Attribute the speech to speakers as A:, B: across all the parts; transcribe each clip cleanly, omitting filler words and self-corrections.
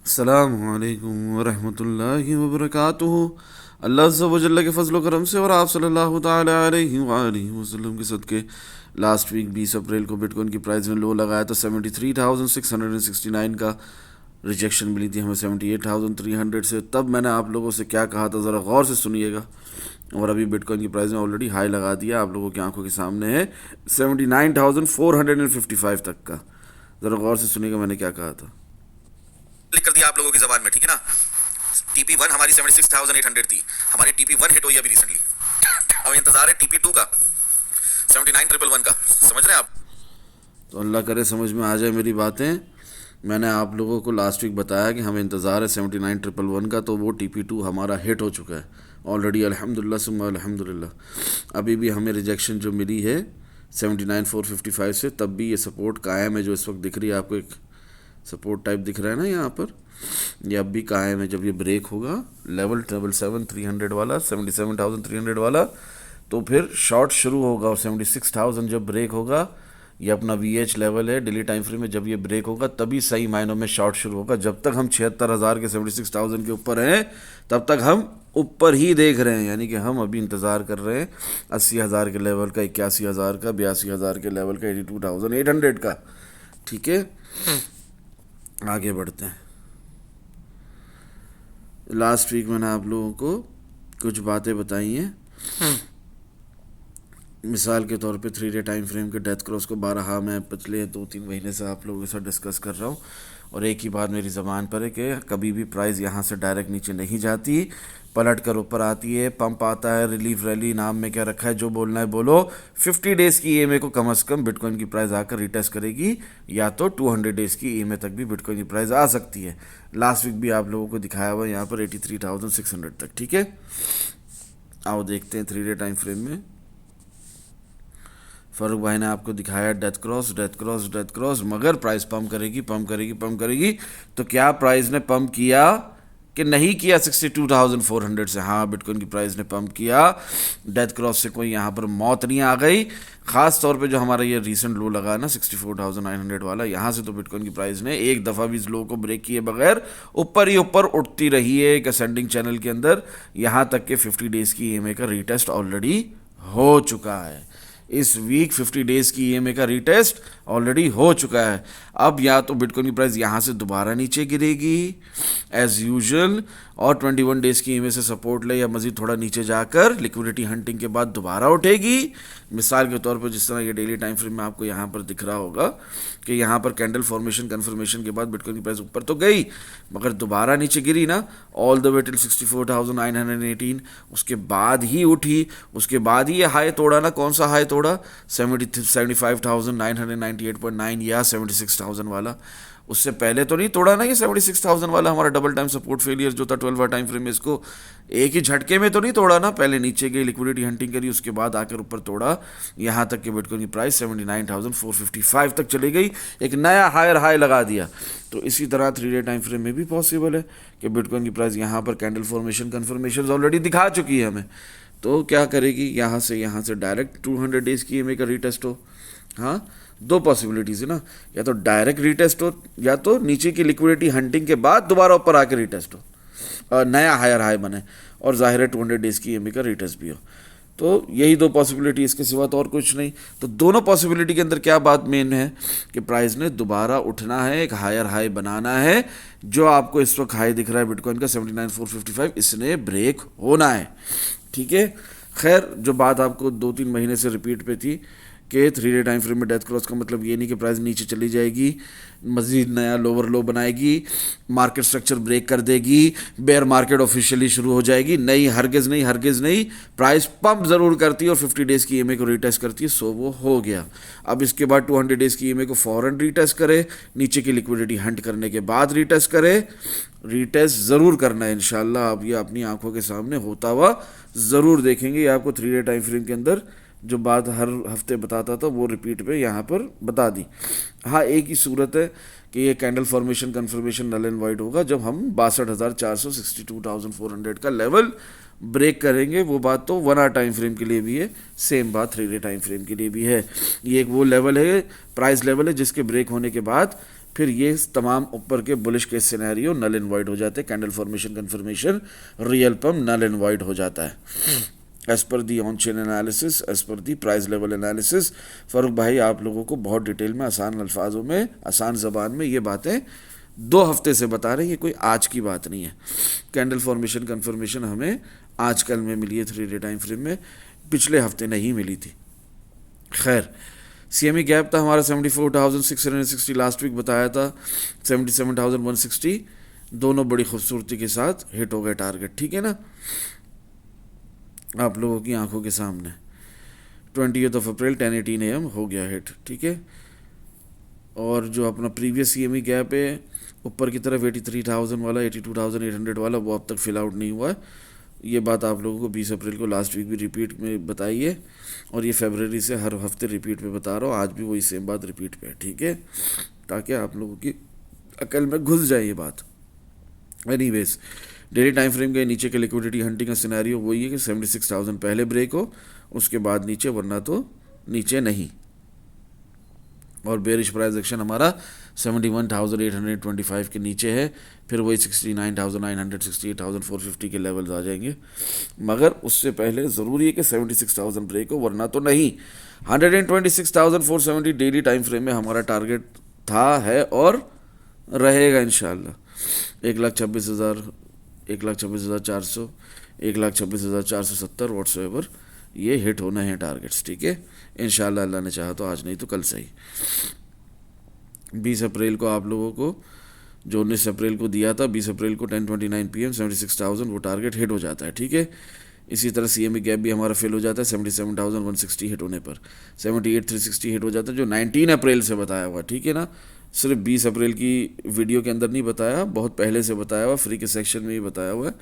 A: अस्सलामुअलैकुम वरहमतुल्लाहि वबरकातुहू। अल्लाह अज़्ज़ा व जल्ल के फ़ज़्ल व करम से और आप सल्लल्लाहु ताला अलैहि व आलिहि वसल्लम के सदक़े लास्ट वीक 20 अप्रैल को बिटकॉइन की प्राइस में लो लगाया तो 73,669 का रिजेक्शन मिली थी हमें 78,300 से। तब मैंने आप लोगों से क्या कहा था, ज़रा गौर से सुनिएगा। और अभी बिटकॉइन की प्राइस में ऑलरेडी हाई लगा दिया, आप लोगों की आंखों के सामने है 79,455 तक का। ज़रा गौर से सुनिएगा मैंने क्या कहा था।
B: लिख कर दिया आप लोगों की जबान में, ठीक है ना। टीपी वन हमारी 76,800 थी, हमारी टीपी वन हिट हुई अभी रिसेंटली। अब इंतजार है टीपी टू का 79,111 का। समझ रहे हैं आप?
A: तो अल्लाह करे समझ में आ जाए मेरी बातें। मैंने आप लोगों को लास्ट वीक बताया कि हमें इंतज़ार है 79,111 का, तो वो TP2 हमारा हिट हो चुका है ऑलरेडी, अल्हम्दुलिल्लाह सुम्मा अल्हम्दुलिल्लाह। अभी भी हमें रिजेक्शन जो मिली है 79,455 से, तब भी ये सपोर्ट कायम है जो इस वक्त दिख रही है आपको, एक सपोर्ट टाइप दिख रहा है ना यहाँ पर, ये अब भी कायम है। जब ये ब्रेक होगा लेवल 77,300 वाला, 77,300 वाला, तो फिर शॉर्ट शुरू होगा। और 76,000 जब ब्रेक होगा, ये अपना VH लेवल है डेली टाइम फ्रेम में, जब ये ब्रेक होगा तभी सही मायनों में शॉर्ट शुरू होगा। जब तक हम 76,000 के 76,000 के ऊपर हैं तब तक हम ऊपर ही देख रहे हैं, यानी कि हम अभी इंतज़ार कर रहे हैं 80,000 के लेवल का, 81,000 का, 82,000 के लेवल का, 82,800 का। ठीक है, आगे बढ़ते हैं। लास्ट वीक मैंने आप लोगों को कुछ बातें बताई हैं, मिसाल के तौर पे 3 डे टाइम फ्रेम के डेथ क्रॉस को 12 मैं पिछले 2-3 महीने से आप लोगों के साथ डिस्कस कर रहा हूँ। और एक ही बात मेरी ज़बान पर है कि कभी भी प्राइस यहाँ से डायरेक्ट नीचे नहीं जाती, पलट कर ऊपर आती है, पंप आता है, रिलीफ रैली नाम में क्या रखा है, जो बोलना है बोलो। 50 डेज़ की EMA को कम से कम बिटकॉइन की प्राइस आकर रिटेस्ट करेगी, या तो 200 डेज़ की EMA तक भी बिटकॉइन की प्राइस आ सकती है। लास्ट वीक भी आप लोगों को दिखाया हुआ यहाँ पर 83,600 तक। ठीक है, आओ देखते हैं 3 डे टाइम फ्रेम में। फारूक भाई ने आपको दिखाया death cross, death cross, death cross, मगर प्राइस पंप करेगी, पंप करेगी, पंप करेगी। तो क्या प्राइस ने पंप किया कि नहीं किया 62,400 से? हाँ, बिटकॉइन की प्राइस ने पंप किया। डेथ क्रॉस से कोई यहाँ पर मौत नहीं आ गई। ख़ास तौर पे जो हमारा ये रीसेंट लो लगा ना 64,900 वाला, यहाँ से तो बिटकॉइन की प्राइस ने एक दफ़ा भी इस लो को ब्रेक किए बगैर ऊपर ही ऊपर उठती रही है एक असेंडिंग चैनल के अंदर, यहाँ तक कि 50 डेज़ की EMA का रीटेस्ट ऑलरेडी हो चुका है। इस वीक 50 डेज़ की EMA का रीटेस्ट ऑलरेडी हो चुका है। अब या तो बिटकॉइन की प्राइस यहाँ से दोबारा नीचे गिरेगी एज़ यूजुअल, और 21 डेज़ की EMA से सपोर्ट ले, या मज़ीद थोड़ा नीचे जाकर लिक्विडिटी हंटिंग के बाद दोबारा उठेगी। मिसाल के तौर पर जिस तरह ये डेली टाइम फ्रेम में आपको यहाँ पर दिख रहा होगा कि यहाँ पर कैंडल फॉर्मेशन कन्फर्मेशन के बाद बिटकॉइन की प्राइस ऊपर तो गई, मगर दोबारा नीचे गिरी ना, ऑल द वे टिल 64,918, उसके बाद ही उठी, उसके बाद ही ये हाई तोड़ा ना। कौन सा हाई तोड़ा? 75,998.9 या 76,000 वाला। उससे पहले तो नहीं तोड़ा ना ये 76,000 वाला, हमारा डबल टाइम सपोर्ट फेलियर जो था 12 टाइम फ्रेम में, इसको एक ही झटके में तो नहीं तोड़ा ना। पहले नीचे गई, लिक्विडिटी हंटिंग करी, उसके बाद आकर ऊपर तोड़ा, यहाँ तक कि बिटकॉइन की प्राइस 79,455 तक चली गई, एक नया हायर हाई लगा दिया। तो इसी तरह 3 डे टाइम फ्रेम में भी पॉसिबल है कि बिटकॉइन की प्राइस यहाँ पर कैंडल फॉर्मेशन कन्फर्मेशन ऑलरेडी दिखा चुकी है हमें, तो क्या करेगी, यहाँ से डायरेक्ट 200 डेज़ की EMA का रीटेस्ट हो। हाँ, दो पॉसिबिलिटीज़ है ना, या तो डायरेक्ट रीटेस्ट हो, या तो नीचे की लिक्विडिटी हंटिंग के बाद दोबारा ऊपर आके रीटेस्ट हो, नया हायर हाई बने, और जाहिर है 200 डेज़ की EMA का रीटेस्ट भी हो। तो यही दो पॉसिबिलिटी, इसके सिवा तो और कुछ नहीं। तो दोनों पॉसिबिलिटी के अंदर क्या बात मेन है कि प्राइस ने दोबारा उठना है, एक हायर हाई बनाना है। जो आपको इस वक्त हाई दिख रहा है बिटकॉइन का 79,455, इसने ब्रेक होना है। ठीक है, खैर जो बात आपको 2-3 महीने से रिपीट पे थी कि 3 डे टाइम फ्रेम में डेथ क्रॉस का मतलब ये नहीं कि प्राइस नीचे चली जाएगी, मज़ीद नया लोअर लो बनाएगी, मार्केट स्ट्रक्चर ब्रेक कर देगी, बेयर मार्केट ऑफिशियली शुरू हो जाएगी। नहीं, हरगिज़ नहीं, हरगिज़ नहीं। प्राइस पंप ज़रूर करती है और 50 डेज़ की EMA को रीटेस्ट करती है, सो वो हो गया। अब इसके बाद 200 डेज़ की EMA को फ़ौरन रीटेस्ट करे, नीचे की लिक्विडिटी हंट करने के बाद रीटेस्ट करे। रीटेस्ट ज़रूर करना है इंशाल्लाह, अब ये अपनी आंखों के सामने होता हुआ ज़रूर देखेंगे। ये आपको 3 डे टाइम फ्रेम के अंदर जो बात हर हफ्ते बताता था वो रिपीट पे यहाँ पर बता दी। हाँ, एक ही सूरत है कि ये candle formation confirmation null and void होगा जब हम 62,400 62,400 का लेवल ब्रेक करेंगे। वो बात तो 1 आवर टाइम फ्रेम के लिए भी है, सेम बात 3 डे टाइम फ्रेम के लिए भी है। ये एक वो लेवल है, प्राइस लेवल है, जिसके ब्रेक होने के बाद फिर ये तमाम ऊपर के बुलिश के सिनेरियो नल एंड वाइड हो जाते हैं, candle formation confirmation real pump null and void हो जाता है as per the on chain analysis, as per the price level analysis. Farooq भाई आप लोगों को बहुत डिटेल में, आसान अल्फाजों में, आसान ज़बान में ये बातें 2 हफ्ते से बता रहे हैं, ये कोई आज की बात नहीं है। कैंडल फॉर्मेशन कंफर्मेशन हमें आजकल में मिली है 3 डे टाइम फ्रेम में, पिछले हफ्ते नहीं मिली थी। खैर CME गैप था हमारा 74,660 लास्ट वीक बताया था, 77,160 दोनों बड़ी खूबसूरती के साथ हिट हो गए टारगेट, ठीक है ना, आप लोगों की आंखों के सामने। 20 अप्रैल 10:18 AM हो गया हिट, ठीक है। और जो अपना प्रीवियस CME गैप है ऊपर की तरफ 83,000 वाला, 82,800 वाला, वो अब तक फिल आउट नहीं हुआ है। ये बात आप लोगों को 20 अप्रैल को लास्ट वीक भी रिपीट में बताई है, और ये फरवरी से हर हफ्ते रिपीट पे बता रहा हूँ, आज भी वही सेम बात रिपीट पे है, ठीक है, ताकि आप लोगों की अकल में घुस जाए ये बात। एनीवेज डेली टाइम फ्रेम के नीचे के लिक्विडिटी हंटिंग का सिनेरियो वही है कि 76,000 पहले ब्रेक हो, उसके बाद नीचे, वरना तो नीचे नहीं। और बेरिश प्राइस एक्शन हमारा 71,825 के नीचे है, फिर वही 69,900, 68,450 के लेवल्स आ जाएंगे, मगर उससे पहले ज़रूरी है कि 76,000 ब्रेक हो, वरना तो नहीं। 126,470 डेली टाइम फ्रेम में हमारा टारगेट था, है और रहेगा इंशाल्लाह। 1,26,000, 1,26,400, 1,26,470 व्हाट्सएवर ये हिट होना है टारगेट्स, ठीक है इंशाल्लाह, अल्लाह ने चाहा तो आज नहीं तो कल सही। 20 अप्रैल को आप लोगों को जो 19 अप्रैल को दिया था, 20 अप्रैल को 10:29 PM 76,000 वो टारगेट हिट हो जाता है, ठीक है। इसी तरह CME गैप भी हमारा फिल हो जाता है 77,160 हिट होने पर, 78,360 हिट हो जाता है जो 19 अप्रैल से बताया हुआ, ठीक है ना, सिर्फ 20 अप्रैल की वीडियो के अंदर नहीं बताया, बहुत पहले से बताया हुआ, फ्री के सेक्शन में ही बताया हुआ है।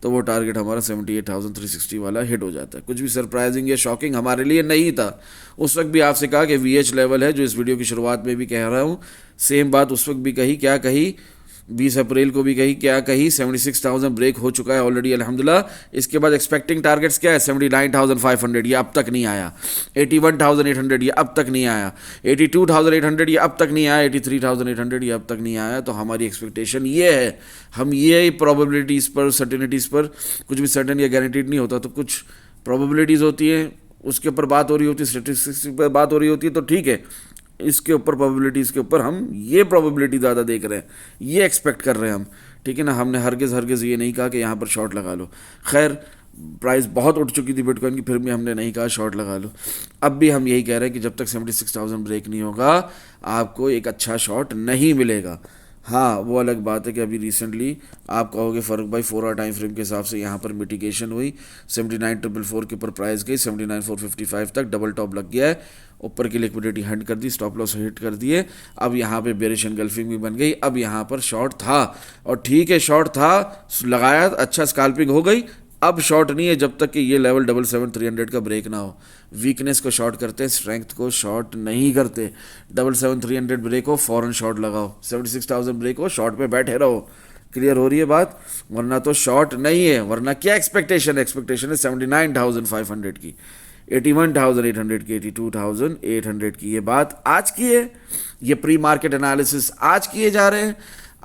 A: तो वो टारगेट हमारा 78,360 वाला हिट हो जाता है। कुछ भी सरप्राइजिंग या शॉकिंग हमारे लिए नहीं था। उस वक्त भी आपसे कहा कि VH लेवल है, जो इस वीडियो की शुरुआत में भी कह रहा हूँ, सेम बात उस वक्त भी कही, क्या कही, 20 अप्रैल को भी कही, क्या कही, 76,000 ब्रेक हो चुका है ऑलरेडी अल्हम्दुलिल्लाह। इसके बाद एक्सपेक्टिंग टारगेट्स क्या है, 79,500 ये अब तक नहीं आया, 81,800 ये अब तक नहीं आया, 82,800 ये अब तक नहीं आया, 83,800 ये अब तक नहीं आया। तो हमारी एक्सपेक्टेशन ये है, हम ये प्रोबेबिलिटीज़ पर, सर्टेनिटीज़ पर, कुछ भी सर्टेन या गारंटीड नहीं होता, तो कुछ प्रोबेबिलिटीज़ होती हैं, उसके ऊपर बात हो रही होती है, स्टेटिस्टिक्स पर बात हो रही होती है, तो ठीक है, इसके ऊपर प्रोबेबिलिटीज़ के ऊपर हम ये प्रोबेबिलिटी ज़्यादा देख रहे हैं, ये एक्सपेक्ट कर रहे हैं हम, ठीक है ना। हमने हरगिज़ ये नहीं कहा कि यहाँ पर शॉर्ट लगा लो। खैर प्राइस बहुत उठ चुकी थी बिटकॉइन की, फिर भी हमने नहीं कहा शॉर्ट लगा लो। अब भी हम यही कह रहे हैं कि जब तक 76,000 ब्रेक नहीं होगा आपको एक अच्छा शॉर्ट नहीं मिलेगा। हाँ वो अलग बात है कि अभी रिसेंटली आप कहोगे फ़ारूक भाई 4 आवर टाइम फ्रेम के हिसाब से यहाँ पर मिटिगेशन हुई, 79,444 के ऊपर प्राइस गई, 79,455 तक डबल टॉप लग गया है, ऊपर की लिक्विडिटी हंट कर दी, स्टॉप लॉस हिट कर दिए, अब यहाँ पे बेरिश एनगल्फिंग भी बन गई। अब यहाँ पर शॉर्ट था और ठीक है, शॉर्ट था, लगाया, अच्छा स्कैल्पिंग हो गई, अब शॉर्ट नहीं है जब तक कि ये लेवल 77,300 का ब्रेक ना हो। वीकनेस को शॉर्ट करते हैं, स्ट्रेंथ को शॉर्ट नहीं करते। 77,300 ब्रेक हो फौरन शॉर्ट लगाओ, 76,000 ब्रेक हो शॉर्ट पे बैठे रहो। क्लियर हो रही है बात, वरना तो शॉर्ट नहीं है। वरना क्या एक्सपेक्टेशन है, एक्सपेक्टेशन है 79,500 की, 81,800 की, 82,800 की। ये बात आज की है, ये प्री मार्केट एनालिसिस आज किए जा रहे हैं,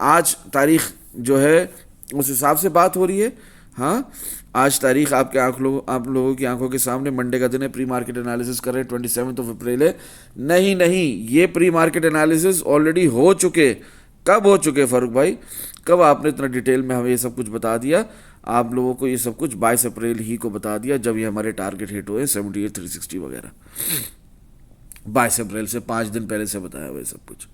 A: आज तारीख जो है उस हिसाब से बात हो रही है। हाँ आज तारीख आपके आप लोगों की आंखों के सामने मंडे का दिन है, प्री मार्केट एनालिसिस कर रहे हैं, 27 अप्रैल है। नहीं, ये प्री मार्केट एनालिसिस ऑलरेडी हो चुके। कब हो चुके फ़ारूक भाई, कब आपने इतना डिटेल में हमें ये सब कुछ बता दिया? आप लोगों को ये सब कुछ 22 अप्रैल ही को बता दिया, जब ये हमारे टारगेट हिट हुए 78,360 वगैरह। 22 अप्रैल से 5 दिन पहले से बताया हुआ है सब कुछ,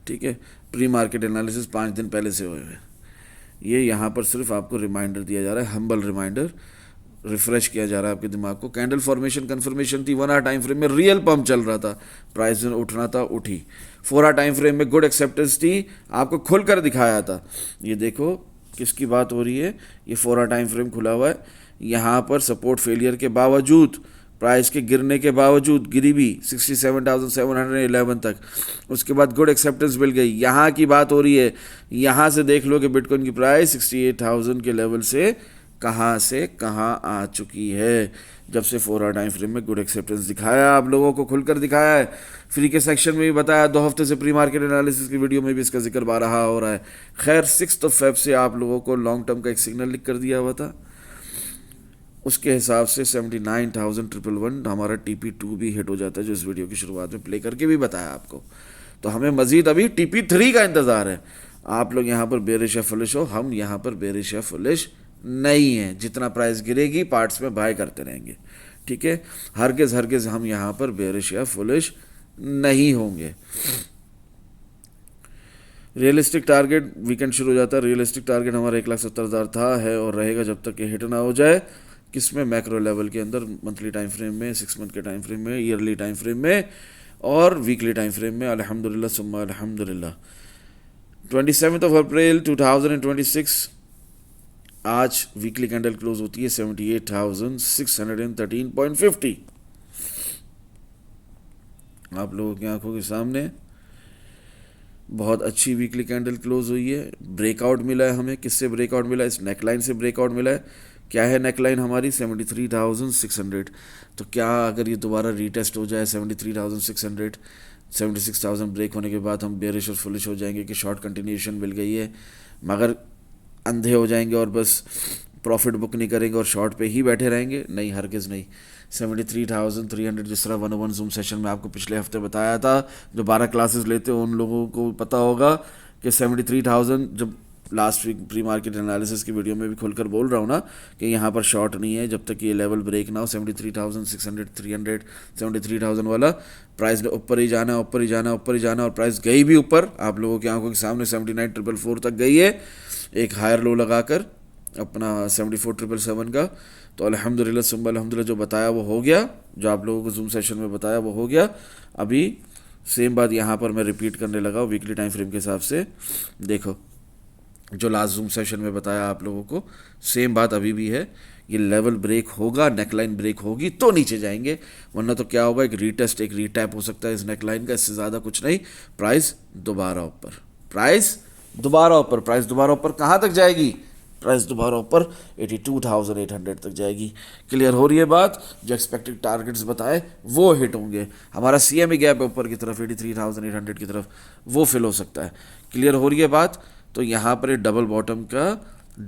A: ठीक है। प्री मार्केट एनालिसिस 5 दिन पहले से हुए हुए। ये यहाँ पर सिर्फ आपको रिमाइंडर दिया जा रहा है, हम्बल रिमाइंडर, रिफ्रेश किया जा रहा है आपके दिमाग को। कैंडल फॉर्मेशन कंफर्मेशन थी, 1 आवर टाइम फ्रेम में रियल पंप चल रहा था, प्राइस में उठना था, उठी। 4 आवर टाइम फ्रेम में गुड एक्सेप्टेंस थी, आपको खुलकर दिखाया था। ये देखो किसकी बात हो रही है, ये 4 आवर टाइम फ्रेम खुला हुआ है, यहाँ पर सपोर्ट फेलियर के बावजूद, प्राइस के गिरने के बावजूद गिरी भी 67,711 तक, उसके बाद गुड एक्सेप्टेंस मिल गई। यहाँ की बात हो रही है, यहाँ से देख लो कि बिटकॉइन की प्राइस 68,000 के लेवल से कहाँ से कहाँ आ चुकी है। जब से 4 आवर टाइम फ्रेम में गुड एक्सेप्टेंस दिखाया, आप लोगों को खुलकर दिखाया है, फ्री के सेक्शन में भी बताया, 2 हफ्ते से प्री मार्केट एनालिसिस की वीडियो में भी इसका जिक्र बारहा हो रहा है। खैर 6 फेब से आप लोगों को लॉन्ग टर्म का एक सिग्नल लिख कर दिया हुआ था, उसके हिसाब से 79,111 हमारा TP2 भी हिट हो जाता है, जो इस वीडियो की शुरुआत में प्ले करके भी बताया आपको। तो हमें मजीद अभी TP3 का इंतज़ार है। आप लोग यहाँ पर बेरिश या फुलिश हो, हम यहाँ पर बेरिश या फुलिश नहीं है। जितना प्राइस गिरेगी पार्ट्स में बाय करते रहेंगे, ठीक है। हरगिज़ हम यहाँ पर बेरिश या फुलिश नहीं होंगे। रियलिस्टिक टारगेट वीकेंड शुरू हो जाता है। रियलिस्टिक टारगेट हमारा 1,70,000 था, है और रहेगा जब तक ये हिट ना हो जाए। किसमें? मैक्रो लेवल के अंदर, मंथली टाइम फ्रेम में, 6 मंथ के टाइम फ्रेम में, ईयरली टाइम फ्रेम में और वीकली टाइम फ्रेम में। अल्हम्दुलिल्लाह सुम्मा अल्हम्दुलिल्लाह। 27 अप्रैल 2026 आज वीकली कैंडल क्लोज होती है 78,613.50 आप लोगों की आंखों के सामने। बहुत अच्छी वीकली कैंडल क्लोज हुई है। ब्रेकआउट मिला है हमें। किससे ब्रेकआउट मिला है? इस नेकलाइन से ब्रेकआउट मिला है। क्या है नेकलाइन हमारी? 73,600। तो क्या अगर ये दोबारा रीटेस्ट हो जाए 73,600, 76,000 ब्रेक होने के बाद हम बेरिश और फुलिश हो जाएंगे कि शॉर्ट कंटिन्यूशन मिल गई है, मगर अंधे हो जाएंगे और बस प्रॉफिट बुक नहीं करेंगे और शॉर्ट पे ही बैठे रहेंगे? नहीं, हरगिज़ नहीं। 73,300 जिस तरह 101 जूम सेशन में आपको पिछले हफ्ते बताया था, जो 12 क्लासेस लेते हो उन लोगों को पता होगा कि 73,000, जब last week pre market analysis की वीडियो में भी खुलकर बोल रहा हूँ ना कि यहाँ पर शॉर्ट नहीं है जब तक ये लेवल ब्रेक ना हो। 73,600, 300, 73,000 वाला प्राइस ने ऊपर ही जाना, ऊपर ही जाना, ऊपर ही जाना, और प्राइस गई भी ऊपर। आप लोगों की आंखों के सामने 79,444 तक गई है, एक हायर लो लगाकर अपना 74,777 का। तो अल्हम्दुलिल्लाह सुम्मा अल्हम्दुलिल्लाह, जो बताया वो हो गया, जो आप लोगों को जूम सेशन में बताया वो हो गया। अभी सेम बात यहाँ पर मैं रिपीट करने लगा हूँ वीकली टाइम फ्रेम के हिसाब से। देखो, जो लास्ट जूम सेशन में बताया आप लोगों को, सेम बात अभी भी है। ये लेवल ब्रेक होगा, नेकलाइन ब्रेक होगी तो नीचे जाएंगे, वरना तो क्या होगा, एक रीटेस्ट, एक रीटैप हो सकता है इस नेकलाइन का, इससे ज़्यादा कुछ नहीं। प्राइस दोबारा ऊपर, प्राइस दोबारा ऊपर, प्राइस दोबारा ऊपर कहाँ तक जाएगी? प्राइस दोबारा ऊपर 82,800 तक जाएगी। क्लियर हो रही है बात? जो एक्सपेक्टेड टारगेट्स बताए वो हिट होंगे। हमारा CME गैप है ऊपर की तरफ 83,800 की तरफ, वो फिल हो सकता है। क्लियर हो रही है बात? तो यहाँ पर डबल बॉटम का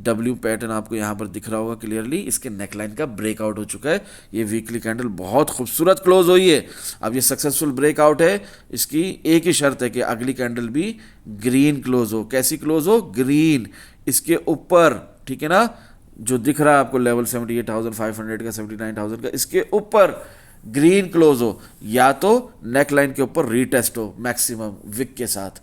A: W पैटर्न आपको यहाँ पर दिख रहा होगा क्लियरली। इसके नेकलाइन का ब्रेकआउट हो चुका है। ये वीकली कैंडल बहुत खूबसूरत क्लोज हुई है। अब ये सक्सेसफुल ब्रेकआउट है। इसकी एक ही शर्त है कि अगली कैंडल भी ग्रीन क्लोज हो। कैसी क्लोज हो? ग्रीन, इसके ऊपर, ठीक है ना, जो दिख रहा है आपको लेवल 78,500 का, 79,000 का, इसके ऊपर ग्रीन क्लोज हो, या तो नेकलाइन के ऊपर रीटेस्ट हो मैक्सिमम विक के साथ,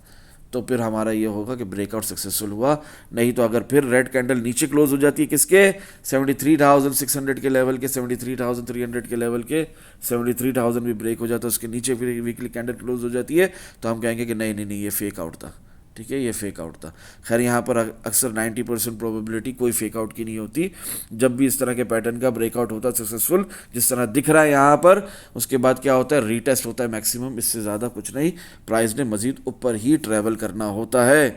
A: तो फिर हमारा ये होगा कि ब्रेकआउट सक्सेसफुल हुआ। नहीं तो अगर फिर रेड कैंडल नीचे क्लोज हो जाती है किसके? 73,600 के लेवल के, 73,300 के लेवल के, 73,000 भी ब्रेक हो जाता है, उसके नीचे फिर वीकली कैंडल क्लोज हो जाती है, तो हम कहेंगे कि नहीं नहीं नहीं, ये फेक आउट था। ठीक है, ये फेक आउट था। खैर यहाँ पर अक्सर 90% प्रोबेबिलिटी कोई फेक आउट की नहीं होती। जब भी इस तरह के पैटर्न का ब्रेकआउट होता है सक्सेसफुल, जिस तरह दिख रहा है यहाँ पर, उसके बाद क्या होता है? रीटेस्ट होता है मैक्सिमम, इससे ज़्यादा कुछ नहीं। प्राइस ने मज़ीद ऊपर ही ट्रैवल करना होता है।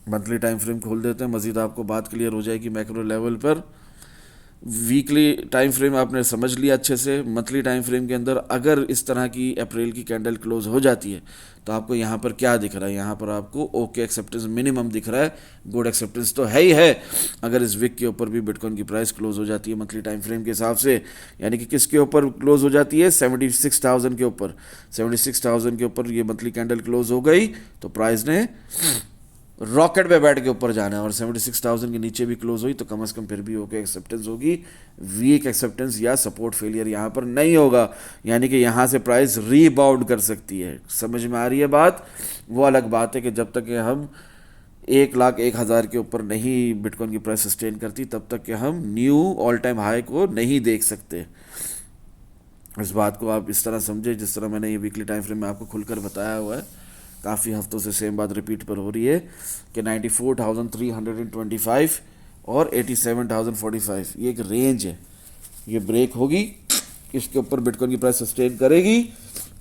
A: मंथली टाइम फ्रेम खोल देते हैं, मज़ीद आपको बात क्लियर हो जाएगी मैक्रो लेवल पर। वीकली टाइम फ्रेम आपने समझ लिया अच्छे से। मंथली टाइम फ्रेम के अंदर अगर इस तरह की अप्रैल की कैंडल क्लोज हो जाती है तो आपको यहाँ पर क्या दिख रहा है? यहाँ पर आपको ओके एक्सेप्टेंस मिनिमम दिख रहा है। गुड एक्सेप्टेंस तो है ही है। अगर इस वीक के ऊपर भी बिटकॉइन की प्राइस क्लोज हो जाती है मंथली टाइम फ्रेम के हिसाब से, यानी कि किसके ऊपर क्लोज हो जाती है? 76,000 के ऊपर। 76,000 के ऊपर ये मंथली कैंडल क्लोज हो गई तो प्राइस ने रॉकेट पे बैठ के ऊपर जाना है, और 76,000 के नीचे भी क्लोज हुई तो कम से कम फिर भी ओके एक्सेप्टेंस होगी। वीक एक्सेप्टेंस या सपोर्ट फेलियर यहाँ पर नहीं होगा, यानी कि यहाँ से प्राइस रीबाउंड कर सकती है। समझ में आ रही है बात? वो अलग बात है कि जब तक कि हम 1,01,000 के ऊपर नहीं बिटकॉइन की प्राइस सस्टेन करती, तब तक कि हम न्यू ऑल टाइम हाई को नहीं देख सकते। इस बात को आप इस तरह समझे जिस तरह मैंने ये वीकली टाइम फ्रेम में आपको खुलकर बताया हुआ है। काफ़ी हफ्तों से सेम बात रिपीट पर हो रही है कि 94,325 और 87,045 ये एक रेंज है। ये ब्रेक होगी, इसके ऊपर बिटकॉइन की प्राइस सस्टेन करेगी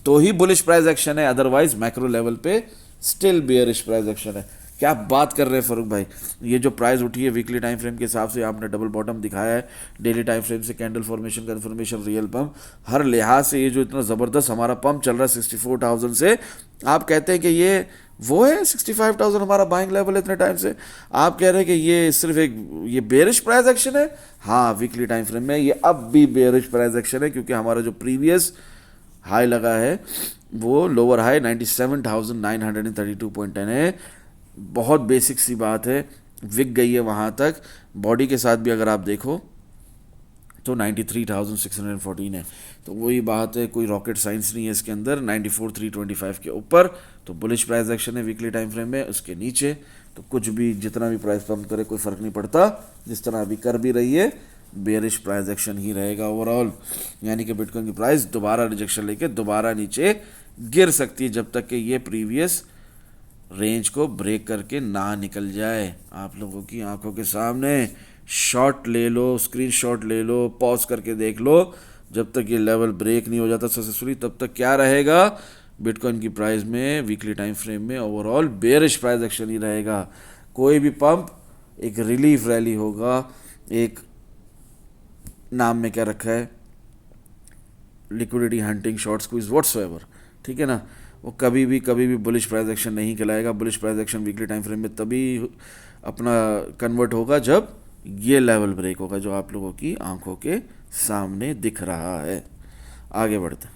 A: तो ही बुलिश प्राइस एक्शन है, अदरवाइज मैक्रो लेवल पे स्टिल बेयरिश प्राइस एक्शन है। क्या बात कर रहे हैं फारूक भाई, ये जो प्राइस उठी है वीकली टाइम फ्रेम के हिसाब से, आपने डबल बॉटम दिखाया है, डेली टाइम फ्रेम से candle formation, confirmation, real pump, हर लिहाज से ये जो इतना ज़बरदस्त हमारा पंप चल रहा है 64,000 से, आप कहते हैं कि ये वो है 65,000 हमारा बाइंग लेवल है इतने टाइम से, आप कह रहे हैं कि ये सिर्फ एक ये बेरिश प्राइस एक्शन है। हाँ, वीकली टाइम फ्रेम में ये अब भी बेरिश प्राइस एक्शन है, क्योंकि हमारा जो प्रीवियस हाई लगा है वो लोअर हाई 97,932.10 है। बहुत बेसिक सी बात है, विक गई है वहाँ तक। बॉडी के साथ भी अगर आप देखो तो 93,614 है। तो वही बात है, कोई रॉकेट साइंस नहीं है इसके अंदर। 94,325 के ऊपर तो बुलिश प्राइस एक्शन है वीकली टाइम फ्रेम में, उसके नीचे तो कुछ भी जितना भी प्राइस पंप करे कोई फ़र्क नहीं पड़ता, जिस तरह अभी कर भी रही है बेरिश प्राइस एक्शन ही रहेगा ओवरऑल। यानी कि बिटकॉइन की प्राइस दोबारा रिजेक्शन लेके दोबारा नीचे गिर सकती है जब तक कि ये प्रीवियस रेंज को ब्रेक करके ना निकल जाए। आप लोगों की आंखों के सामने शॉट ले लो, स्क्रीनशॉट ले लो, पॉज करके देख लो, जब तक ये लेवल ब्रेक नहीं हो जाता सक्सेसफुली तब तक क्या रहेगा बिटकॉइन की प्राइस में वीकली टाइम फ्रेम में ओवरऑल बेरिश प्राइस एक्शन ही रहेगा। कोई भी पंप एक रिलीफ रैली होगा, एक नाम में क्या रखा है liquidity hunting short squeeze whatsoever, ठीक है ना, वो कभी भी बुलिश प्राइस एक्शन नहीं कहलाएगा। Bullish price action weekly time frame में तभी अपना कन्वर्ट होगा जब ये लेवल ब्रेक होगा जो आप लोगों की आंखों के सामने दिख रहा है। आगे बढ़ते,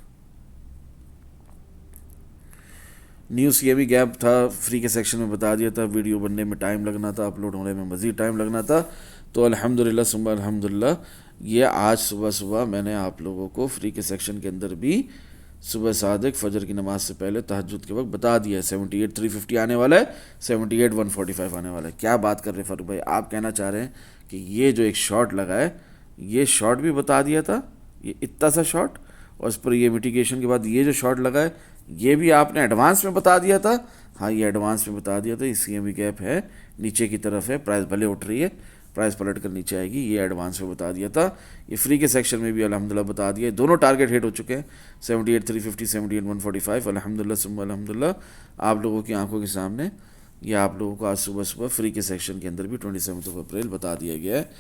A: न्यू सीएमई गैप था, फ्री के सेक्शन में बता दिया था, वीडियो बनने में टाइम लगना था, अपलोड होने में मज़ीद टाइम लगना था। तो अल्हम्दुलिल्लाह सुम्मा अल्हम्दुलिल्लाह ये आज सुबह मैंने आप लोगों को फ्री के सेक्शन के अंदर भी सुबह सादिक फजर की नमाज से पहले तहज्जुद के वक्त बता दिया है। 78,350 आने वाला है, 78,145 आने वाला है। क्या बात कर रहे हैं फारूक भाई, आप कहना चाह रहे हैं कि ये जो एक शॉट लगा है ये शॉट भी बता दिया था, ये इतना सा शॉट, और इस पर ये मिटिगेशन के बाद ये जो शॉट लगा है ये भी आपने एडवांस में बता दिया था। हाँ, ये एडवांस में बता दिया था। ये सीएमई गैप है, नीचे की तरफ है, प्राइस भले उठ रही है, प्राइस पलट कर नीचे आएगी, ये एडवांस में बता दिया था। ये फ्री के सेक्शन में भी अल्हम्दुलिल्लाह बता दिया। दोनों टारगेट हिट हो चुके हैं, 78,350, 78,145 अल्हम्दुलिल्लाह सुम्मा अल्हम्दुलिल्लाह आप लोगों की आंखों के सामने। ये आप लोगों को आज सुबह फ्री के सेक्शन के अंदर भी 27 अप्रैल बता दिया गया है।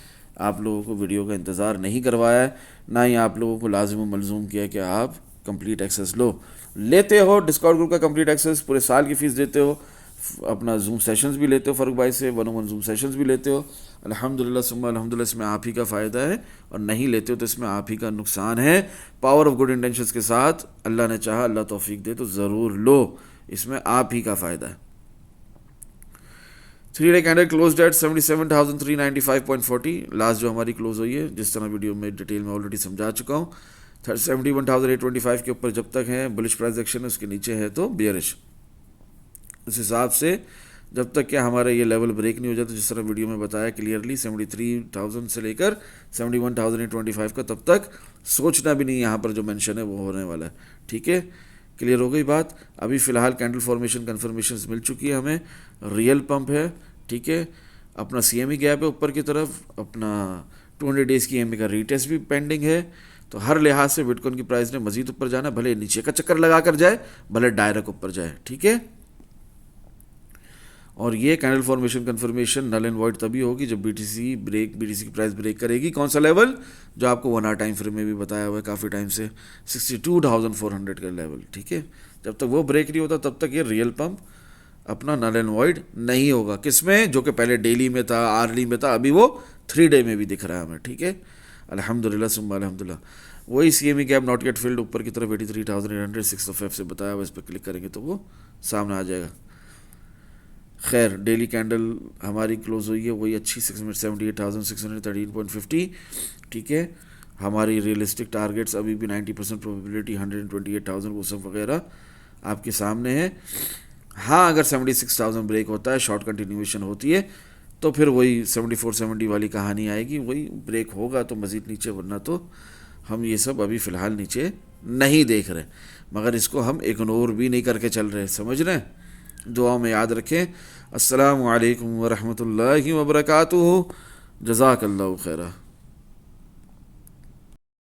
A: आप लोगों को वीडियो का इंतज़ार नहीं करवाया है, ना ही आप लोगों को लाजिम व मलजूम किया कि आप कंप्लीट एक्सेस लेते हो डिस्काउंट ग्रुप का कंप्लीट एक्सेस, पूरे साल की फ़ीस देते हो, अपना जूम सेशंस भी लेते हो फारूक भाई से, 1-on-1 जूम सेशंस भी लेते हो। अल्हम्दुलिल्लाह सुम्मा अल्हम्दुलिल्लाह इसमें आप ही का फ़ायदा है, और नहीं लेते हो तो इसमें आप ही का नुकसान है। पावर ऑफ गुड इंटेंशंस के साथ अल्लाह ने चाहा, अल्लाह तौफीक दे तो ज़रूर लो, इसमें आप ही का फ़ायदा है। 3 day candle close eight 77,395.40, last जो हमारी क्लोज हुई है, जिस तरह वीडियो में डिटेल में ऑलरेडी समझा चुका हूँ। 71,825 के ऊपर जब तक है बुलिश प्राइस एक्शन, उसके नीचे है तो बेयरिश। उस हिसाब से जब तक क्या हमारा ये लेवल ब्रेक नहीं हो जाता, जिस तरह वीडियो में बताया क्लियरली 73,000 से लेकर 71,825 का, तब तक सोचना भी नहीं, यहाँ पर जो मेंशन है वो होने वाला है। ठीक है, क्लियर हो गई बात। अभी फ़िलहाल कैंडल फॉर्मेशन कन्फर्मेशन मिल चुकी है हमें, रियल पंप है, ठीक है, अपना सीएमई गैप है ऊपर की तरफ, अपना 200 डेज़ की EMA का रीटेस्ट भी पेंडिंग है। तो हर लिहाज से बिटकॉइन की प्राइस ने मज़ीद ऊपर जाना, भले नीचे का चक्कर लगा कर जाए, भले डायरेक्ट ऊपर जाए, ठीक है। और ये candle formation confirmation null and void तभी होगी जब बीटीसी की प्राइस ब्रेक करेगी। कौन सा लेवल? जो आपको 1 आवर टाइम फ्रेम में भी बताया हुआ है काफ़ी टाइम से, 62,400 का लेवल, ठीक है। जब तक वो ब्रेक नहीं होता तब तक ये रियल पंप अपना नल एंड वॉइड नहीं होगा। किसमें? जो कि पहले डेली में था, आर्ली में था, अभी वो 3 डे में भी दिख रहा है हमें, ठीक है। अल्हम्दुलिल्लाह सुम्मा अल्हम्दुलिल्लाह। वही CME gap not yet field ऊपर की तरफ 83,800 6 से बताया हुआ, इस पर क्लिक करेंगे तो वो सामने आ जाएगा। खैर, डेली कैंडल हमारी क्लोज हुई है वही अच्छी 78,613.50, ठीक है। हमारी रियलिस्टिक टारगेट्स अभी भी 90% प्रोबेबिलिटी 128,000 वो सब वगैरह आपके सामने है। हाँ, अगर 76,000 ब्रेक होता है, शॉर्ट कंटिन्यूएशन होती है, तो फिर वही 74-70 वाली कहानी आएगी, वही ब्रेक होगा तो मज़ीद नीचे, वरना तो हम ये सब अभी फ़िलहाल नीचे नहीं देख रहे, मगर इसको हम इग्नोर भी नहीं करके चल रहे, समझ रहे हैं। दुआ में याद रखें। अस्सलामु अलैकुम व रहमतुल्लाहि व बरकातुहू। जज़ाकल्लाहु खैरा।